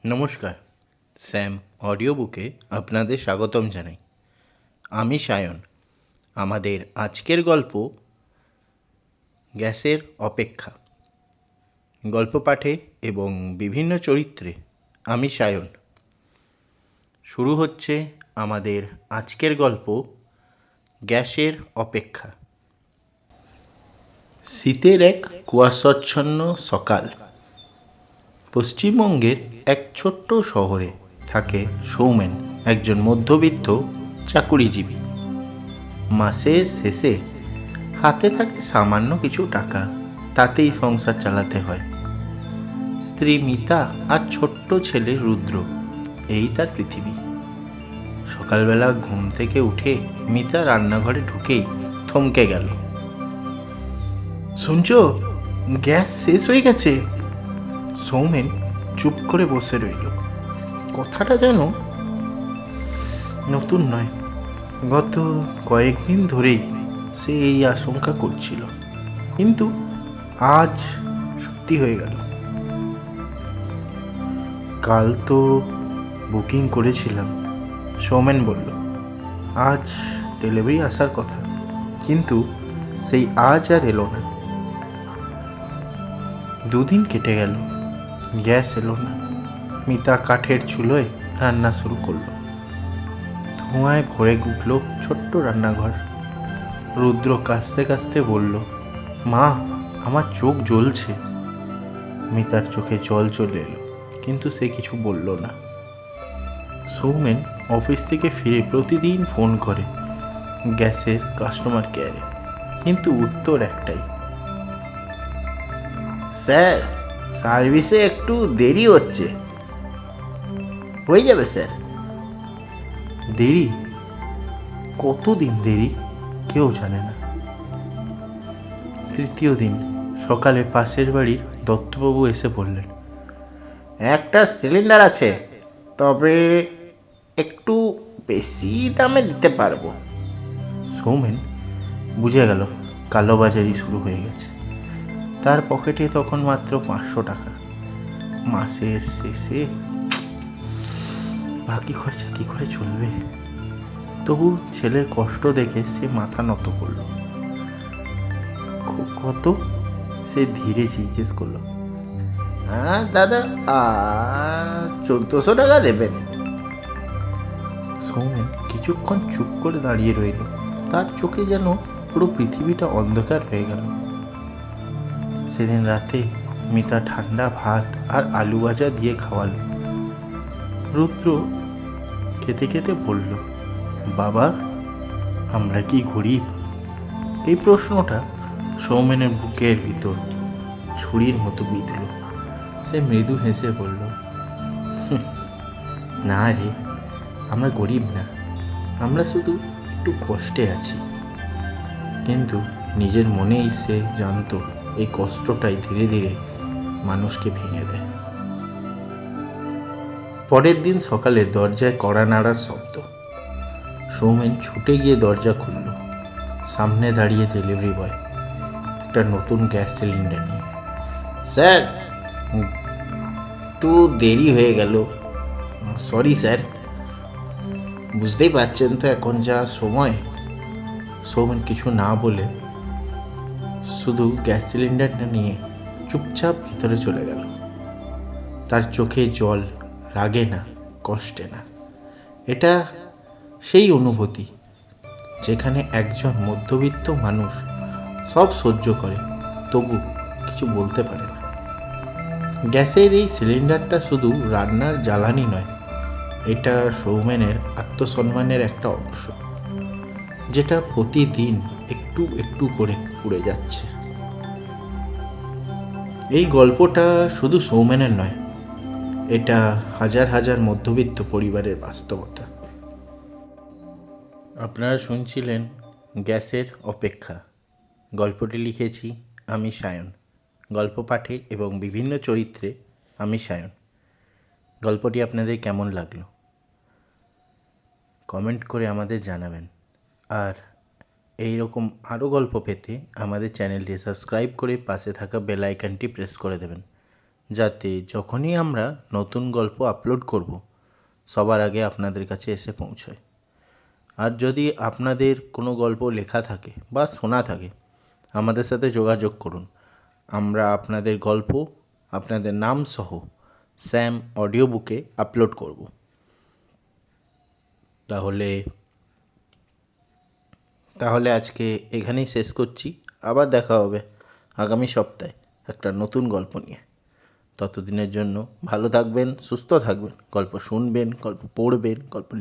নমস্কার, Sam audio বুকে আপনাদের স্বাগতম জানাই। আমি সায়ন। আমাদের আজকের গল্প গ্যাসের অপেক্ষা। গল্প পাঠে এবং বিভিন্ন চরিত্রে আমি সায়ন। শুরু হচ্ছে আমাদের আজকের গল্প গ্যাসের অপেক্ষা। শীতের এক কুয়াশাচ্ছন্ন সকাল। পশ্চিমবঙ্গের এক ছোট্ট শহরে থাকে সৌমেন, একজন মধ্যবিত্ত চাকুরিজীবী। মাসের শেষে হাতে থাকে সামান্য কিছু টাকা, তাতেই সংসার চালাতে হয়। স্ত্রী মিতা আর ছোট্ট ছেলে রুদ্র, এই তার পৃথিবী। সকালবেলা ঘুম থেকে উঠে মিতা রান্নাঘরে ঢুকেই থমকে গেল। শুনছো, গ্যাস শেষ হয়ে গেছে। সৌমেন চুপ করে বসে রইল। কথাটা যেন নতুন নয়, গত কয়েকদিন ধরেই সে এই আশঙ্কা করছিল, কিন্তু আজ সত্যি হয়ে গেল। কাল তো বুকিং করেছিলাম, সৌমেন বলল। আজ ডেলিভারি আসার কথা, কিন্তু সেই আজ আর এলো না। দুদিন কেটে গেল, গ্যাস এলো না। মিতা কাঠের চুলোয় রান্না শুরু করলো। ধোঁয়ায় ভরে উঠল ছোট্ট রান্নাঘর। রুদ্র কাঁচতে কাঁচতে বলল, মা, আমার চোখ জ্বলছে। মিতার চোখে জল চলে এলো, কিন্তু সে কিছু বলল না। সৌমেন অফিস থেকে ফিরে প্রতিদিন ফোন করে গ্যাসের কাস্টমার কেয়ারে, কিন্তু উত্তর একটাই, স্যার, সার্ভিসে একটু দেরি হচ্ছে। হয়ে যাবে স্যার। দেরি? কতদিন দেরি কেউ জানে না। তৃতীয় দিন সকালে পাশের বাড়ির দত্তবাবু এসে বললেন, একটা সিলিন্ডার আছে, তবে একটু বেশি দামে দিতে পারবো। সৌমেন বুঝে গেল কালোবাজারি শুরু হয়ে গেছে। তার পকেটে তখন মাত্র 500 টাকা। মাসের শেষে বাকি খরচা কি করে চলবে? তবু ছেলের কষ্ট দেখে সে মাথা নত করল। কত? সে ধীরে জিজ্ঞেস করলো। হ্যাঁ দাদা, 1400 টাকা দেবেন। সৌমেন কিছুক্ষণ চুপ করে দাঁড়িয়ে রইল। তার চোখে যেন পুরো পৃথিবীটা অন্ধকার হয়ে গেল। সেদিন রাতে মিতা ঠান্ডা ভাত আর আলু ভাজা দিয়ে খাওয়ালো। রুদ্র খেতে খেতে বলল, বাবা, আমরা কি গরিব? এই প্রশ্নটা সৌমেনের বুকের ভিতর ছুরির মতো বিঁধল। সে মৃদু হেসে বলল, না রে, আমরা গরিব না, আমরা শুধু একটু কষ্টে আছি। কিন্তু নিজের মনেই সে জানতো এই কষ্টটাই ধীরে ধীরে মানুষকে ভেঙে দেয়। পরের দিন সকালে দরজায় কড়া নাড়ার শব্দ। সৌমেন ছুটে গিয়ে দরজা খুলল। সামনে দাঁড়িয়ে ডেলিভারি বয়, একটা নতুন গ্যাস সিলিন্ডার নিয়ে। স্যার, একটু দেরি হয়ে গেল। সরি স্যার, বুঝতেই পারছেন তো এখন যা সময়। সৌমেন কিছু না বলে শুধু গ্যাস সিলিন্ডারটা নিয়ে চুপচাপ ভিতরে চলে গেল। তার চোখে জল, রাগে না, কষ্টে না। এটা সেই অনুভূতি যেখানে একজন মধ্যবিত্ত মানুষ সব সহ্য করে, তবু কিছু বলতে পারে না। গ্যাসের এই সিলিন্ডারটা শুধু রান্নার জ্বালানি নয়, এটা সৌমেনের আত্মসম্মানের একটা অংশ, যেটা প্রতিদিন একটু একটু করে পুড়ে যাচ্ছে। এই গল্পটা শুধু সৌমেনের নয়, এটা হাজার হাজার মধ্যবিত্ত পরিবারের বাস্তবতা। আপনারা শুনছিলেন গ্যাসের অপেক্ষা। গল্পটি লিখেছি আমি সায়ন। গল্প পাঠে এবং বিভিন্ন চরিত্রে আমি সায়ন। গল্পটি আপনাদের কেমন লাগলো কমেন্ট করে আমাদের জানাবেন। আর এই রকম আরও গল্প পেতে আমাদের চ্যানেলটি সাবস্ক্রাইব করে পাশে থাকা বেল আইকনটি প্রেস করে দেবেন, যাতে যখনই আমরা নতুন গল্প আপলোড করব সবার আগে আপনাদের কাছে এসে পৌঁছয়। আর যদি আপনাদের কোনো গল্প লেখা থাকে বা শোনা থাকে, আমাদের সাথে যোগাযোগ করুন। আমরা আপনাদের গল্প আপনাদের নাম সহ স্যাম অডিও বুকে আপলোড করব। তাহলে আজকে এখানেই শেষ করছি। আবার দেখা হবে আগামী সপ্তাহে একটা নতুন গল্প নিয়ে। ততদিনের জন্য ভালো থাকবেন, সুস্থ থাকবেন, গল্প শুনবেন, গল্প পড়বেন, গল্প